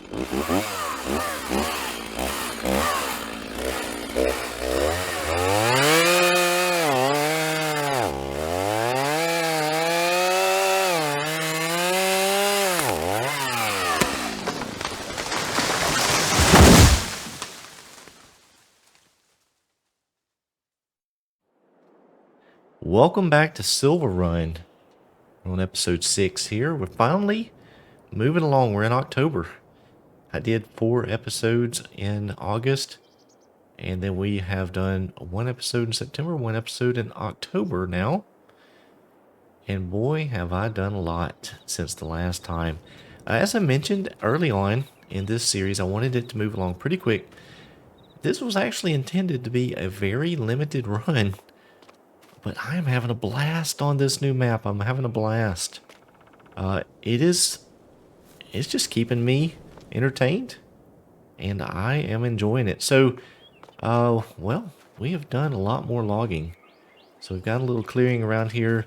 Welcome back to Silverrun. We're on episode 6 here. We're finally moving along. We're in October. I did 4 episodes in August, and then we have done 1 episode in September, 1 episode in October now. And boy, have I done a lot since the last time. As I mentioned early on in this series, I wanted it to move along pretty quick. This was actually intended to be a very limited run. But I am having a blast on this new map. I'm having a blast. It's just keeping me entertained, and I am enjoying it. So, well, we have done a lot more logging. So we've got a little clearing around here,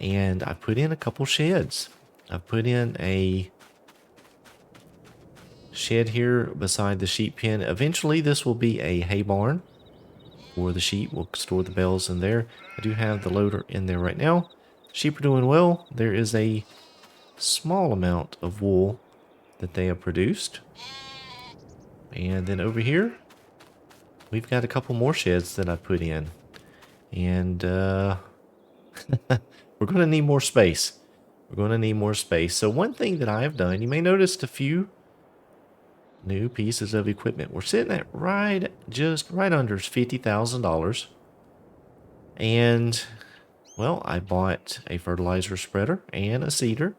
and I put in a couple sheds. I've put in a shed here beside the sheep pen. Eventually, this will be a hay barn. For the sheep, we'll store the bales in there. I do have the loader in there right now. Sheep are doing well. There is a small amount of wool that they have produced. And then over here, we've got a couple more sheds that I put in. And we're going to need more space. We're going to need more space. So one thing that I have done, you may notice a few new pieces of equipment. We're sitting at just right under $50,000. And, well, I bought a fertilizer spreader and a seeder.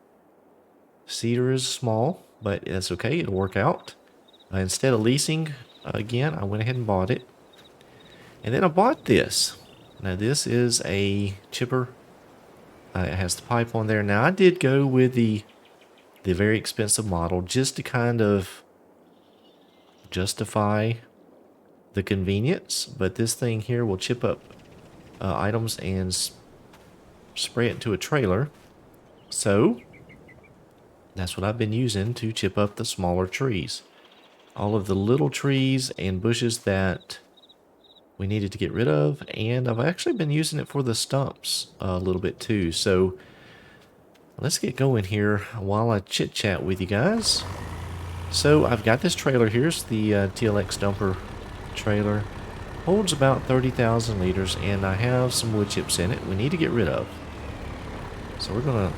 Seeder is small, but that's okay. It'll work out. Instead of leasing, again, I went ahead and bought it. And then I bought this. Now, this is a chipper. It has the pipe on there. Now, I did go with the very expensive model just to kind of justify the convenience, but this thing here will chip up items and spray it into a trailer. So that's what I've been using to chip up the smaller trees. All of the little trees and bushes that we needed to get rid of, and I've actually been using it for the stumps a little bit too. So let's get going here while I chit chat with you guys. So I've got this trailer. Here's the TLX dumper trailer. Holds about 30,000 liters, and I have some wood chips in it we need to get rid of. So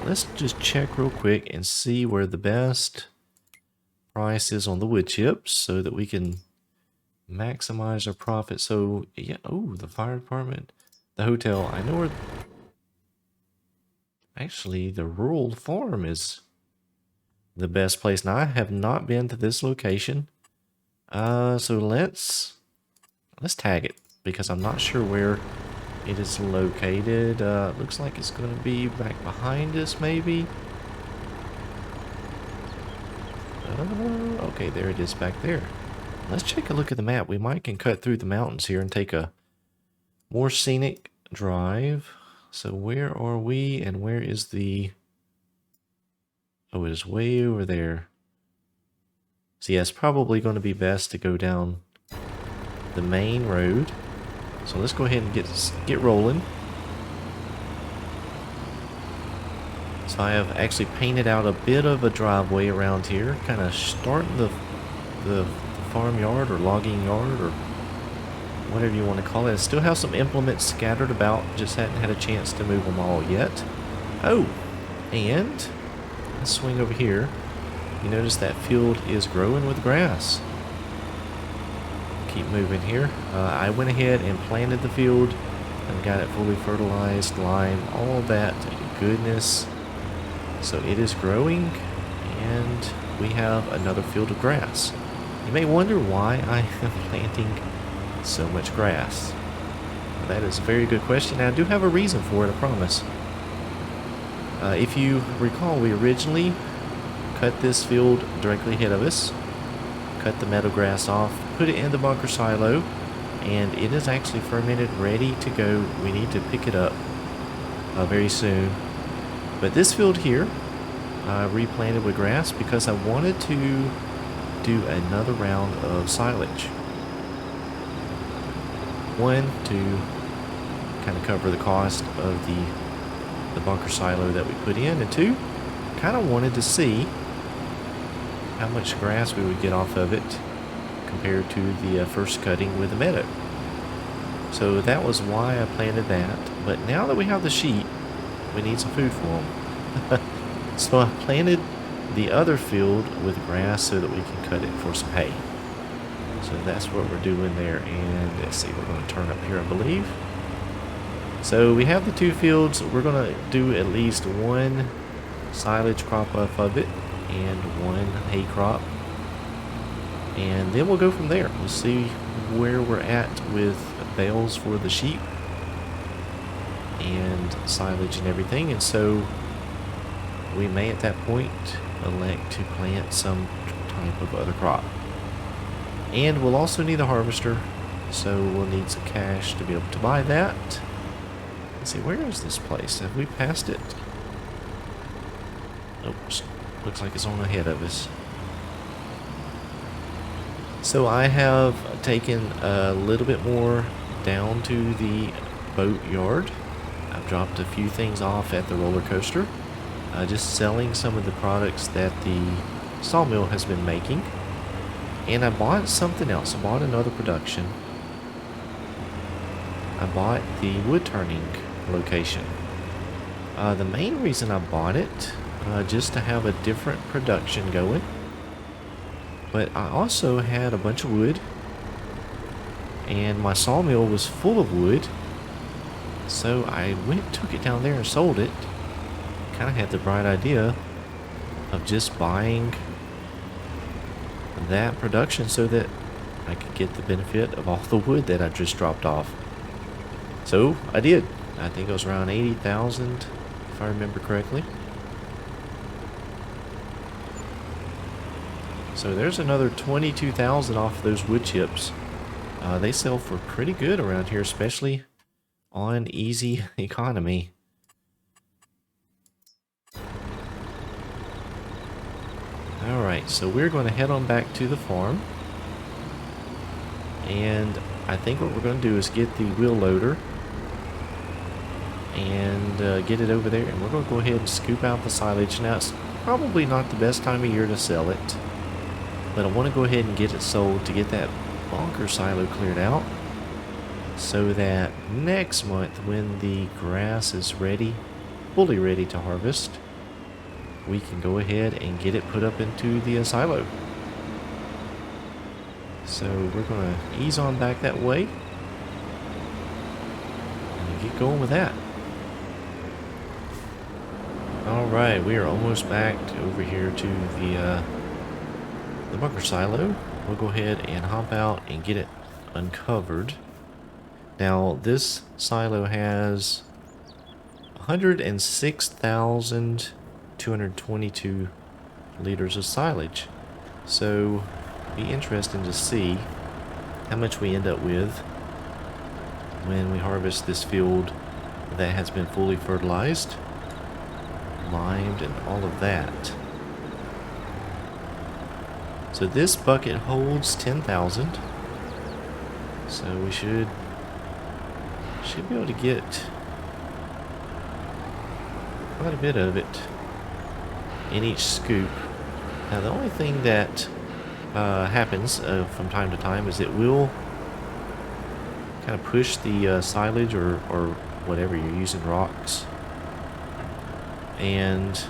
let's just check real quick and see where the best price is on the wood chips so that we can maximize our profit. So yeah, oh, the fire department, the hotel. I know where. Actually, the rural farm is the best place. Now, I have not been to this location. So let's tag it because I'm not sure where it is located. Looks like it's going to be back behind us, maybe. Okay, there it is back there. Let's take a look at the map. We might can cut through the mountains here and take a more scenic drive. So where are we, and where is the... Oh, it is way over there. So yeah, it's probably going to be best to go down the main road. So let's go ahead and get rolling. So I have actually painted out a bit of a driveway around here, kind of starting the farmyard or logging yard or whatever you want to call it. I still have some implements scattered about, just hadn't had a chance to move them all yet. Oh, and let's swing over here. You notice that field is growing with grass. Keep moving here. I went ahead and planted the field and got it fully fertilized, lime, all that goodness. So it is growing, and we have another field of grass. You may wonder why I am planting so much grass. Well, that is a very good question. I do have a reason for it, I promise. If you recall, we originally cut this field directly ahead of us, cut the meadow grass off, put it in the bunker silo, and it is actually fermented, ready to go. We need to pick it up very soon. But this field here, I replanted with grass because I wanted to do another round of silage. One, to kind of cover the cost of the bunker silo that we put in, and two, kind of wanted to see how much grass we would get off of it compared to the first cutting with the meadow. So that was why I planted that. But now that we have the sheep, we need some food for them. So I planted the other field with grass so that we can cut it for some hay. So that's what we're doing there. And let's see, we're going to turn up here, I believe. So we have the two fields. We're going to do at least one silage crop off of it and one hay crop. And then we'll go from there. We'll see where we're at with bales for the sheep and silage and everything. And so we may at that point elect to plant some type of other crop. And we'll also need a harvester, so we'll need some cash to be able to buy that. Let's see, where is this place? Have we passed it? Oops, looks like it's on ahead of us. So I have taken a little bit more down to the boat yard. I've dropped a few things off at the roller coaster. Just selling some of the products that the sawmill has been making. And I bought something else. I bought another production. I bought the wood turning location. The main reason I bought it, just to have a different production going. But I also had a bunch of wood. And my sawmill was full of wood. So I took it down there and sold it. Kind of had the bright idea of just buying that production so that I could get the benefit of all the wood that I just dropped off. So I did. I think it was around 80,000 if I remember correctly. So there's another 22,000 off those wood chips. They sell for pretty good around here, especially on easy economy. Alright, so we're going to head on back to the farm. And I think what we're going to do is get the wheel loader and get it over there. And we're going to go ahead and scoop out the silage. Now, it's probably not the best time of year to sell it, but I want to go ahead and get it sold to get that bunker silo cleared out, so that next month when the grass is ready, fully ready to harvest, we can go ahead and get it put up into the silo. So we're going to ease on back that way and get going with that. Alright, we are almost back over here to the bunker silo. We'll go ahead and hop out and get it uncovered. Now this silo has 106,222 liters of silage. So it'll be interesting to see how much we end up with when we harvest this field that has been fully fertilized, limed, and all of that. So this bucket holds 10,000. So we should be able to get quite a bit of it in each scoop. Now the only thing that happens from time to time is it will kind of push the silage or whatever you're using, rocks, and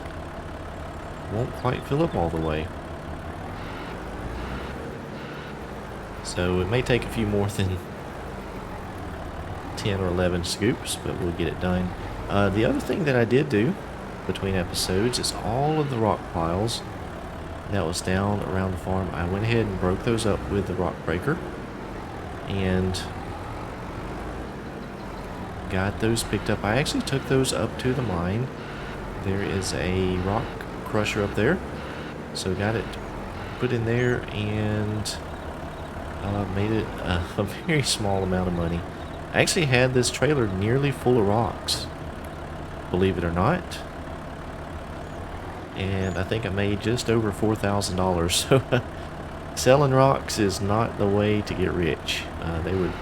won't quite fill up all the way. So it may take a few more than 10 or 11 scoops, but we'll get it done. The other thing that I did do between episodes is all of the rock piles that was down around the farm, I went ahead and broke those up with the rock breaker and got those picked up. I actually took those up to the mine. There is a rock crusher up there, so got it put in there and made it a very small amount of money. I actually had this trailer nearly full of rocks, believe it or not, and I think I made just over $4,000. So selling rocks is not the way to get rich. They would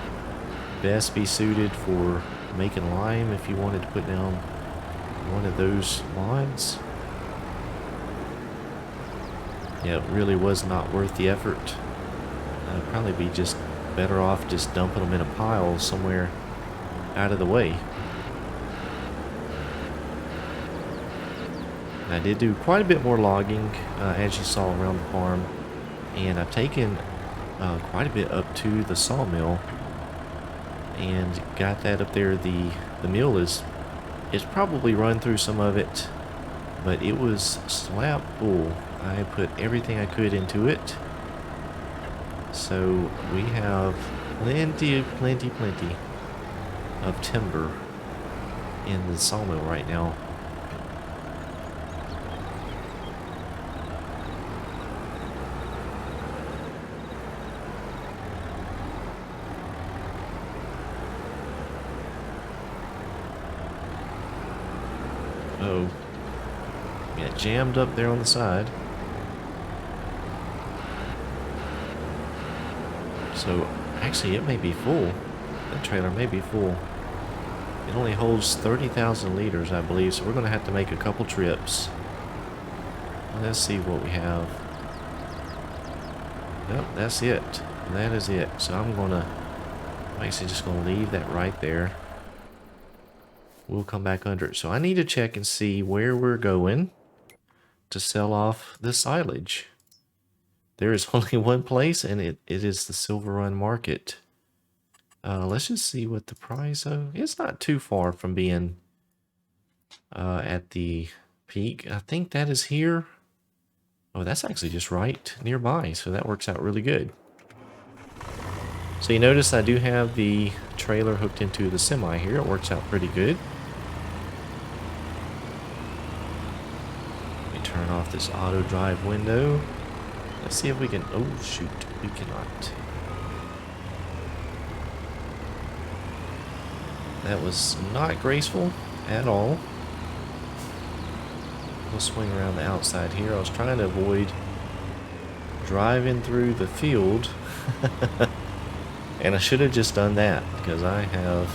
best be suited for making lime if you wanted to put down one of those mods. Yeah, it really was not worth the effort. I'd probably be just better off just dumping them in a pile somewhere out of the way. I did do quite a bit more logging, as you saw around the farm, and I've taken quite a bit up to the sawmill and got that up there. The mill is probably run through some of it, but it was slap full. I put everything I could into it, so we have plenty of timber in the sawmill right now. Oh, got jammed up there on the side. So actually it may be full. That trailer may be full. It only holds 30,000 liters, I believe, so we're going to have to make a couple trips. Let's see what we have. Yep, that's it. That is it. So I'm actually just going to leave that right there. We'll come back under it. So I need to check and see where we're going to sell off the silage. There is only one place, and it is the Silverrun market. Let's just see what the price of. It's not too far from being at the peak. I think that is here. Oh, that's actually just right nearby, so that works out really good. So you notice I do have the trailer hooked into the semi here. It works out pretty good. Let me turn off this auto drive window. Let's see if we can. Oh shoot, we cannot. That was not graceful at all. We'll swing around the outside here. I was trying to avoid driving through the field. And I should have just done that, because I have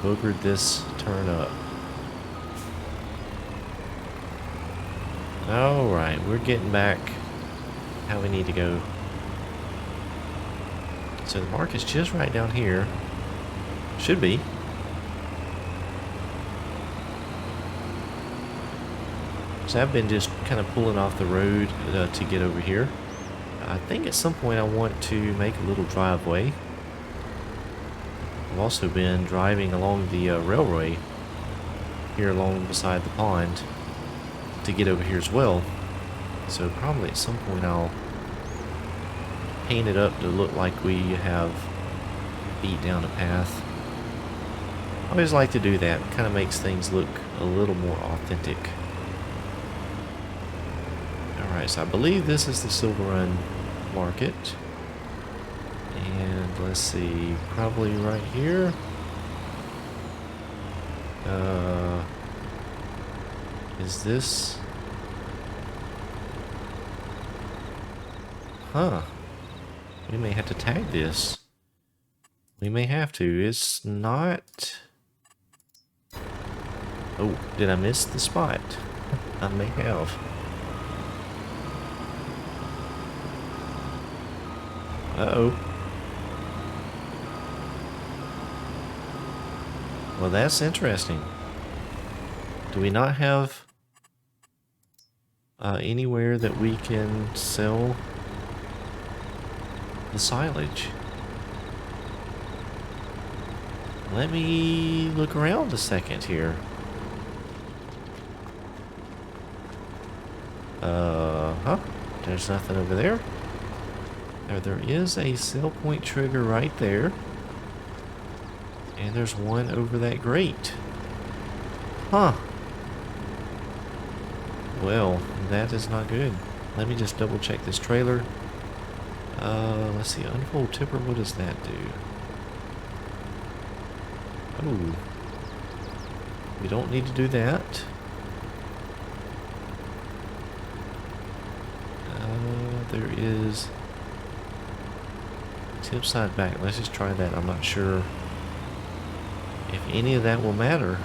boogered this turn up. Alright, we're getting back how we need to go. So the market's just right down here. Should be. So I've been just kind of pulling off the road to get over here. I think at some point I want to make a little driveway. I've also been driving along the railway here along beside the pond to get over here as well. So probably at some point I'll paint it up to look like we have beat down a path. I always like to do that. It kind of makes things look a little more authentic. Alright, so I believe this is the Silverrun market. And let's see, probably right here. Is this? Huh. We may have to tag this. We may have to. It's not. Oh, did I miss the spot? I may have. Uh-oh. Well, that's interesting. Do we not have anywhere that we can sell the silage? Let me look around a second here. There's nothing over there. There is a sell point trigger right there. And there's one over that grate. Huh. Well, that is not good. Let me just double check this trailer. Let's see, unfold tipper, what does that do? Oh. We don't need to do that. There is Tip side back. Let's just try that. I'm not sure if any of that will matter.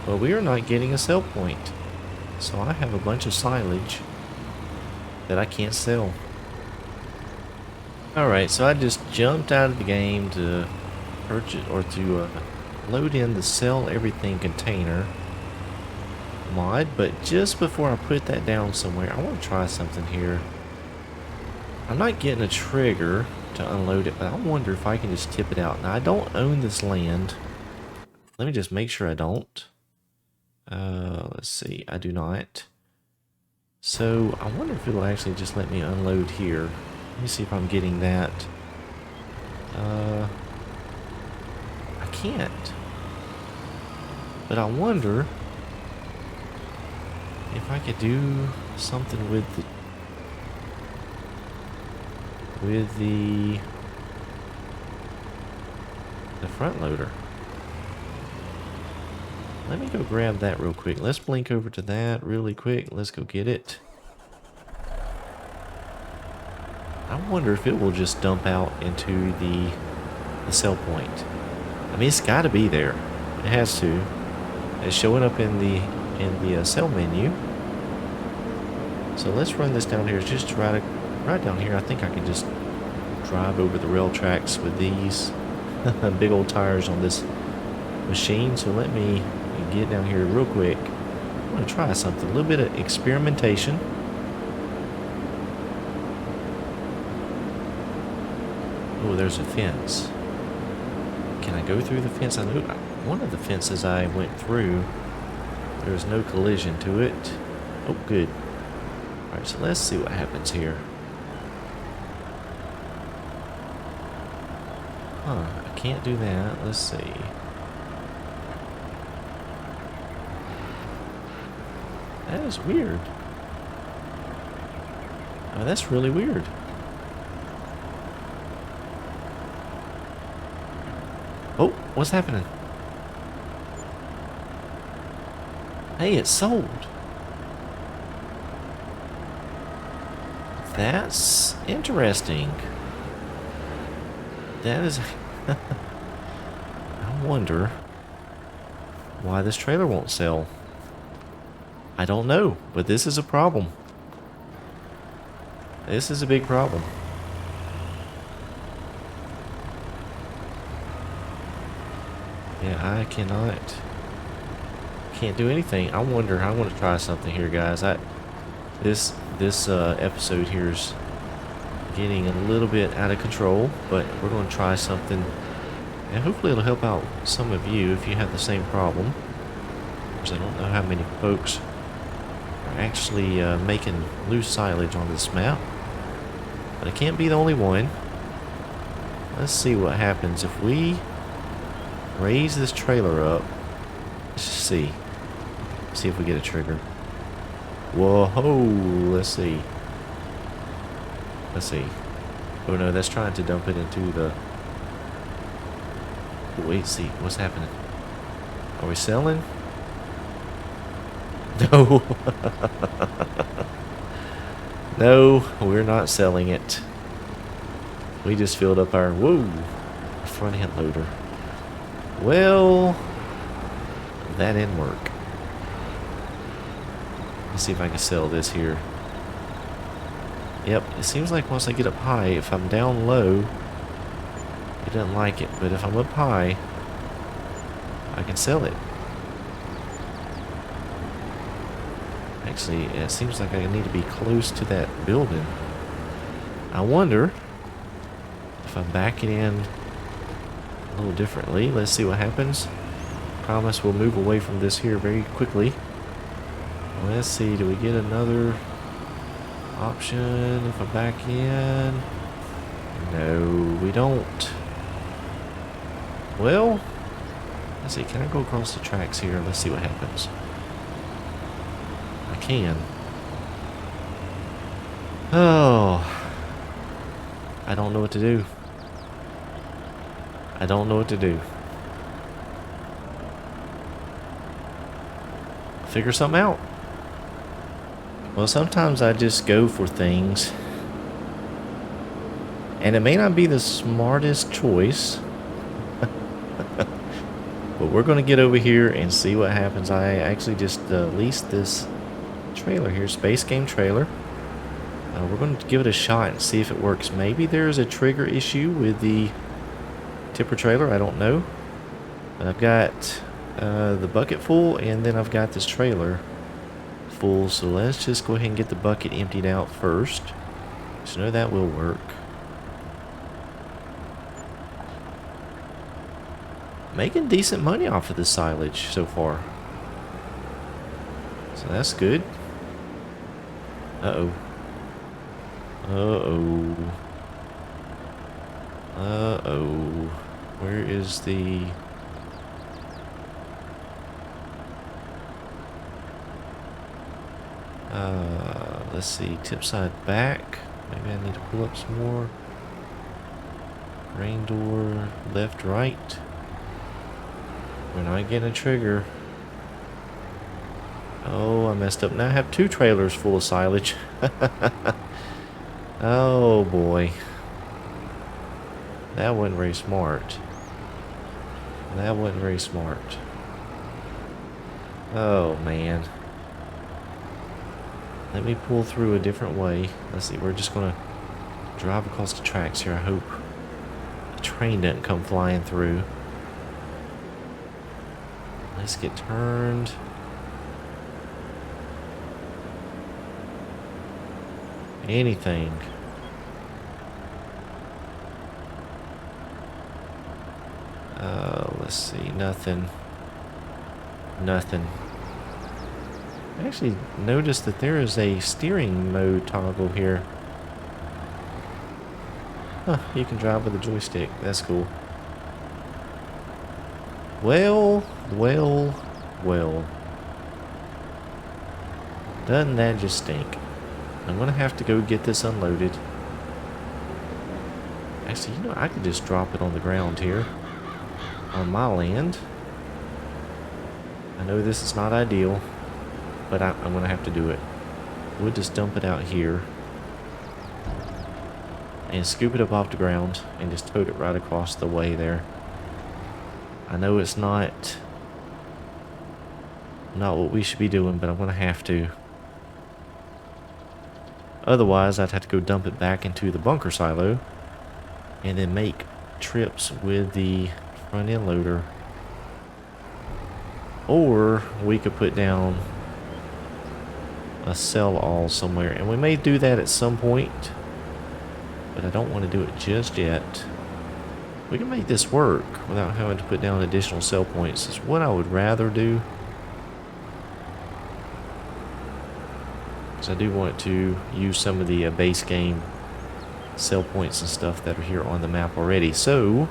Well, we are not getting a sell point. So I have a bunch of silage that I can't sell. Alright, so I just jumped out of the game to purchase or to load in the sell everything container mod, but just before I put that down somewhere, I want to try something here. I'm not getting a trigger to unload it, but I wonder if I can just tip it out. Now, I don't own this land. Let me just make sure I don't. Let's see, I do not. So I wonder if it'll actually just let me unload here. Let me see if I'm getting that. I can't. But I wonder if I could do something with the front loader. Let me go grab that real quick. Let's blink over to that really quick. Let's go get it. I wonder if it will just dump out into the sell point. I mean, it's got to be there. It has to. It's showing up in the sell menu. So let's run this down here. Just right down here. I think I can just drive over the rail tracks with these big old tires on this machine. So let me get down here real quick. I'm going to try something. A little bit of experimentation. Oh, there's a fence. Can I go through the fence? I know one of the fences I went through, there was no collision to it. Oh, good. Alright, so let's see what happens here. Huh, I can't do that. Let's see. That is weird. Oh, that's really weird. Oh, what's happening? Hey, it's sold. That's interesting. That is... I wonder why this trailer won't sell. I don't know, but this is a problem. This is a big problem. Yeah, I can't do anything. I wonder, I want to try something here, guys. This episode here is getting a little bit out of control, but we're going to try something, and hopefully it'll help out some of you if you have the same problem. Because I don't know how many folks are actually making loose silage on this map, but I can't be the only one. Let's see what happens if we raise this trailer up. Let's just see if we get a trigger. Whoa, let's see. Oh no, that's trying to dump it into the... Wait, see, what's happening? Are we selling? No. No, we're not selling it. We just filled up our, front end loader. Well, that didn't work. Let's see if I can sell this here. Yep, it seems like once I get up high, if I'm down low, it doesn't like it. But if I'm up high, I can sell it. Actually, it seems like I need to be close to that building. I wonder if I back it in a little differently. Let's see what happens. Promise we'll move away from this here very quickly. Let's see, do we get another option if I back in? No, we don't. Well, let's see, can I go across the tracks here? Let's see what happens. I can. Oh, I don't know what to do. I don't know what to do. Figure something out. Well, sometimes I just go for things, and it may not be the smartest choice, but we're going to get over here and see what happens. I actually just leased this trailer here, Space Game Trailer. We're going to give it a shot and see if it works. Maybe there's a trigger issue with the tipper trailer, I don't know. But I've got the bucket full, and then I've got this trailer full, so let's just go ahead and get the bucket emptied out first. So I know that will work. Making decent money off of this silage so far, so that's good. Uh-oh. Uh-oh. Uh-oh. Where is the... let's see, tip side back. Maybe I need to pull up some more. Rain door, left, right. We're not getting a trigger. Oh, I messed up. Now I have 2 trailers full of silage. Oh boy. That wasn't very smart. That wasn't very smart. Oh man. Let me pull through a different way. Let's see, we're just gonna drive across the tracks here. I hope the train doesn't come flying through. Let's get turned. Anything. Let's see, nothing. Nothing. I actually noticed that there is a steering mode toggle here. Huh, you can drive with a joystick. That's cool. Well, well, well. Doesn't that just stink? I'm gonna have to go get this unloaded. Actually, you know, I could just drop it on the ground here. On my land. I know this is not ideal, but I'm gonna have to do it. We'll just dump it out here. And scoop it up off the ground and just tote it right across the way there. I know it's not what we should be doing, but I'm gonna have to. Otherwise, I'd have to go dump it back into the bunker silo and then make trips with the front end loader. Or we could put down a sell-all somewhere, and we may do that at some point, but I don't want to do it just yet. We can make this work without having to put down additional sell points. Is what I would rather do. Because I do want to use some of the base game sell points and stuff that are here on the map already. So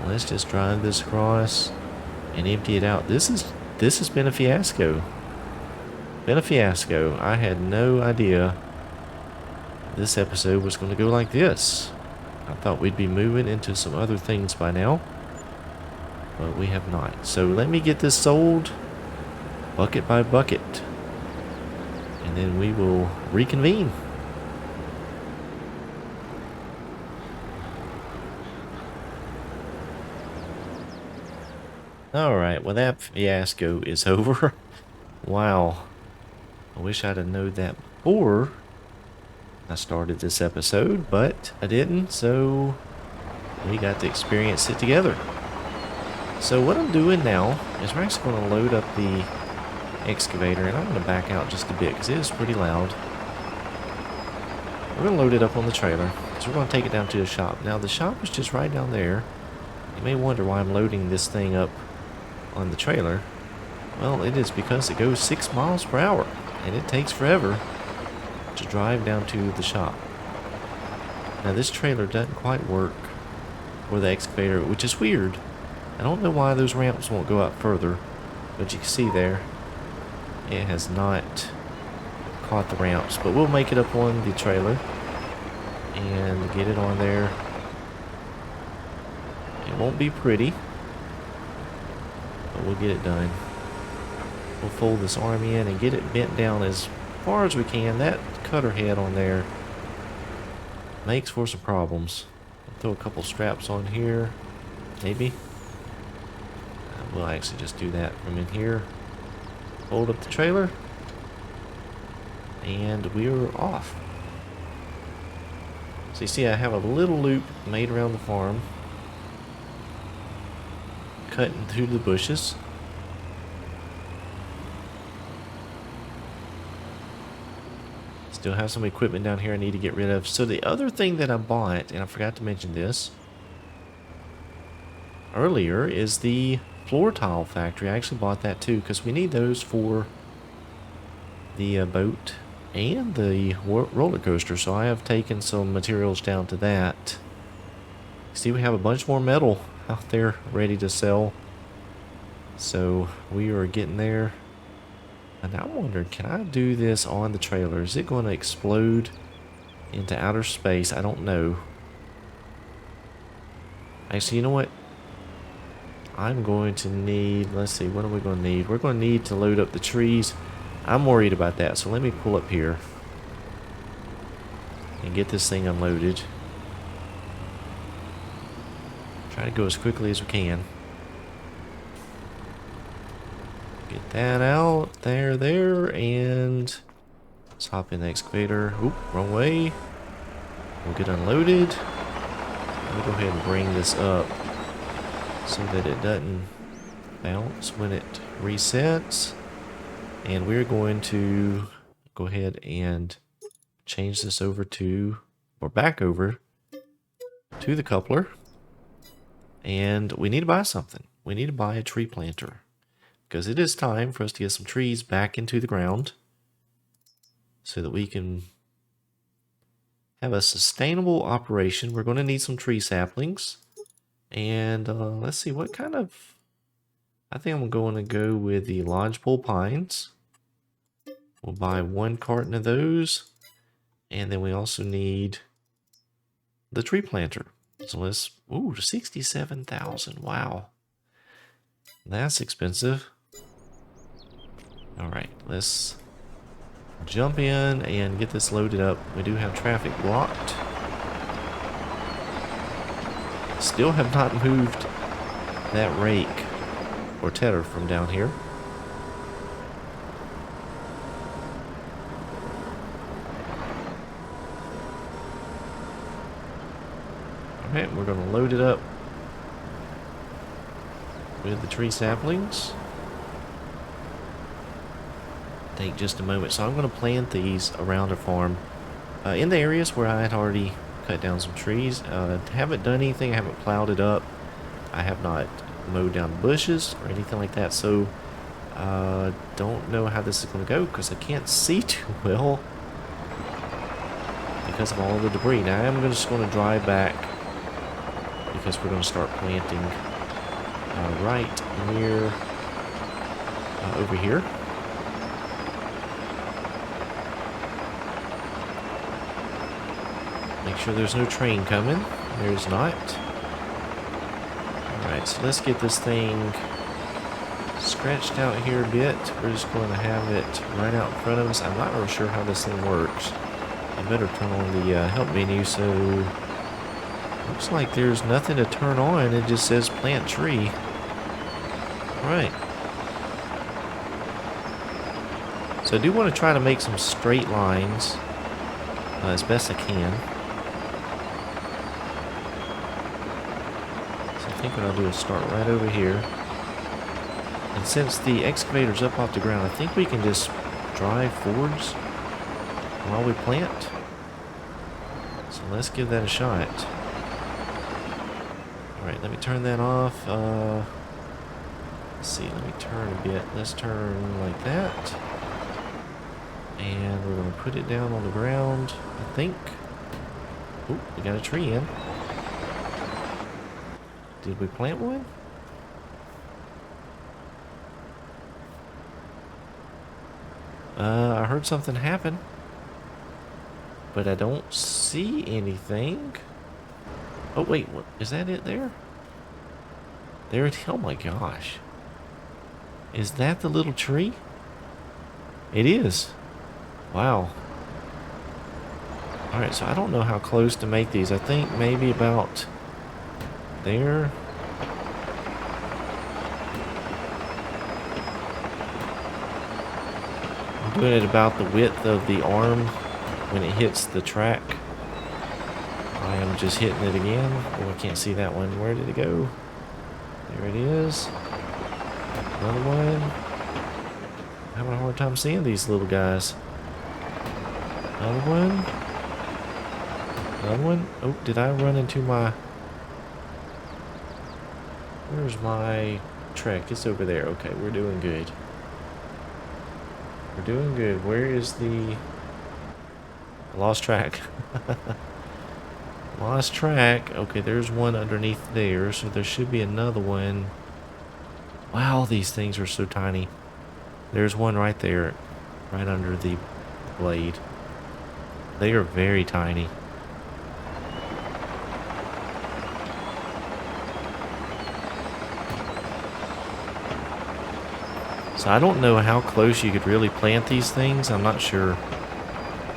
let's just drive this across and empty it out. This has been a fiasco. Been a fiasco. I had no idea this episode was going to go like this. I thought we'd be moving into some other things by now, but we have not. So let me get this sold bucket by bucket, and then we will reconvene. Alright, well that fiasco is over. Wow. I wish I'd have known that before I started this episode, but I didn't, so we got to experience it together. So what I'm doing now is we're actually going to load up the excavator, and I'm going to back out just a bit because it is pretty loud. We're going to load it up on the trailer, so we're going to take it down to the shop. Now the shop is just right down there. You may wonder why I'm loading this thing up on the trailer. Well, it is because it goes 6 miles per hour, and it takes forever to drive down to the shop. Now this trailer doesn't quite work for the excavator, which is weird. I don't know why those ramps won't go up further, but you can see there it has not caught the ramps, but we'll make it up on the trailer and get it on there. It won't be pretty, but we'll get it done. We'll fold this arm in and get it bent down as far as we can. That cutter head on there makes for some problems. I'll throw a couple straps on here, maybe. We'll actually just do that from in here. Hold up the trailer. And we're off. So you see I have a little loop made around the farm. Cutting through the bushes. Still have some equipment down here I need to get rid of. So the other thing that I bought, and I forgot to mention this earlier, is the floor tile factory. I actually bought that too because we need those for the boat and the roller coaster. So I have taken some materials down to that. See, we have a bunch more metal out there ready to sell. So we are getting there. And I'm wondering, can I do this on the trailer? Is it going to explode into outer space? I don't know. Actually, you know what? I'm going to need, let's see, what are we going to need? We're going to need to load up the trees. I'm worried about that, so let me pull up here and get this thing unloaded. Try to go as quickly as we can. Get that out, there, and let's hop in the excavator. Oop, wrong way. We'll get unloaded. Let me go ahead and bring this up so that it doesn't bounce when it resets. And we're going to go ahead and change this over to, or back over to the coupler. And we need to buy something. We need to buy a tree planter. Because it is time for us to get some trees back into the ground so that we can have a sustainable operation. We're going to need some tree saplings. And let's see what kind of... I think I'm going to go with the lodgepole pines. We'll buy 1 carton of those. And then we also need the tree planter. So let's... Ooh, 67,000. Wow. That's expensive. Alright, let's jump in and get this loaded up. We do have traffic blocked. Still have not moved that rake or tedder from down here. Alright, we're going to load it up with the tree saplings. Take just a moment. So I'm going to plant these around the farm in the areas where I had already cut down some trees. Haven't done anything. I haven't plowed it up. I have not mowed down bushes or anything like that. So don't know how this is going to go because I can't see too well because of all the debris. Now I'm just going to drive back because we're going to start planting right near over here. Make sure there's no train coming. There's not. Alright, so let's get this thing scratched out here a bit. We're just going to have it right out in front of us. I'm not really sure how this thing works. I better turn on the help menu. So looks like there's nothing to turn on. It just says plant tree. Alright. So I do want to try to make some straight lines as best I can. I think what I'll do is start right over here. And since the excavator's up off the ground, I think we can just drive forwards while we plant. So let's give that a shot. Alright, let me turn that off. Let's see, let me turn a bit. Let's turn like that. And we're going to put it down on the ground, I think. Oh, we got a tree in. Did we plant one? I heard something happen, but I don't see anything. Oh wait, what is that? It there? There it. Oh my gosh! Is that the little tree? It is. Wow. Alright, so I don't know how close to make these. I think maybe about there. I'm doing it about the width of the arm when it hits the track. I am just hitting it again. Oh, I can't see that one. Where did it go? There it is. Another one. I'm having a hard time seeing these little guys. Another one. Another one. Oh, did I run into my... Where's my track? It's over there. Okay, we're doing good. We're doing good. Where is the... I lost track. Lost track. Okay, there's one underneath there, so there should be another one. Wow, these things are so tiny. There's one right there, right under the blade. They are very tiny. So I don't know how close you could really plant these things. I'm not sure.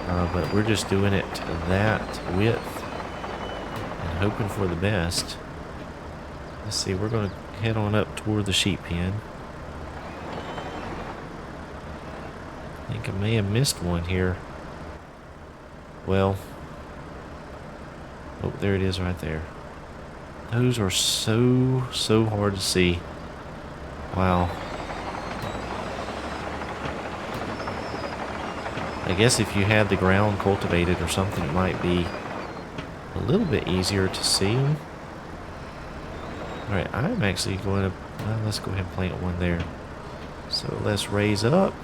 But we're just doing it that width and hoping for the best. Let's see, we're going to head on up toward the sheep pen. I think I may have missed one here. Well, oh, there it is right there. Those are so hard to see. Wow. I guess if you had the ground cultivated or something, it might be a little bit easier to see them. Alright, I'm actually going to... Well, let's go ahead and plant one there. So let's raise up.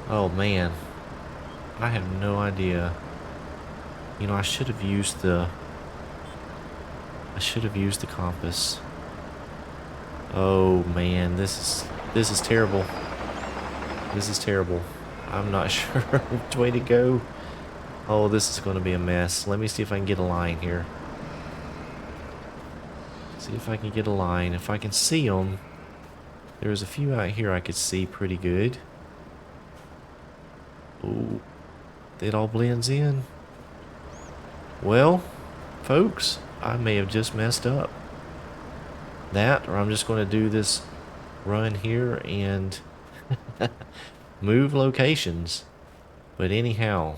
Oh man, I have no idea. You know, I should have used the compass. Oh man, this is terrible. This is terrible. I'm not sure which way to go. Oh, this is going to be a mess. Let me see if I can get a line here. See if I can get a line. If I can see them. There's a few out here I could see pretty good. Oh, it all blends in. Well, folks, I may have just messed up. That, or I'm just going to do this run here and move locations. But anyhow,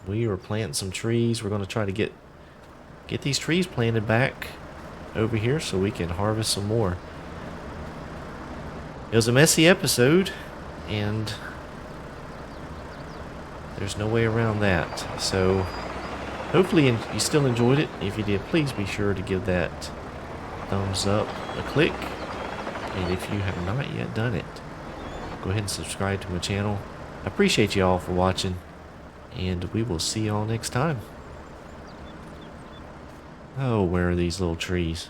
we are planting some trees. We're going to try to get these trees planted back over here so we can harvest some more. It was a messy episode, and there's no way around that. So hopefully you still enjoyed it. If you did, please be sure to give that thumbs up a click. And if you have not yet done it, go ahead and subscribe to my channel. I appreciate you all for watching, and we will see y'all next time. Oh, where are these little trees?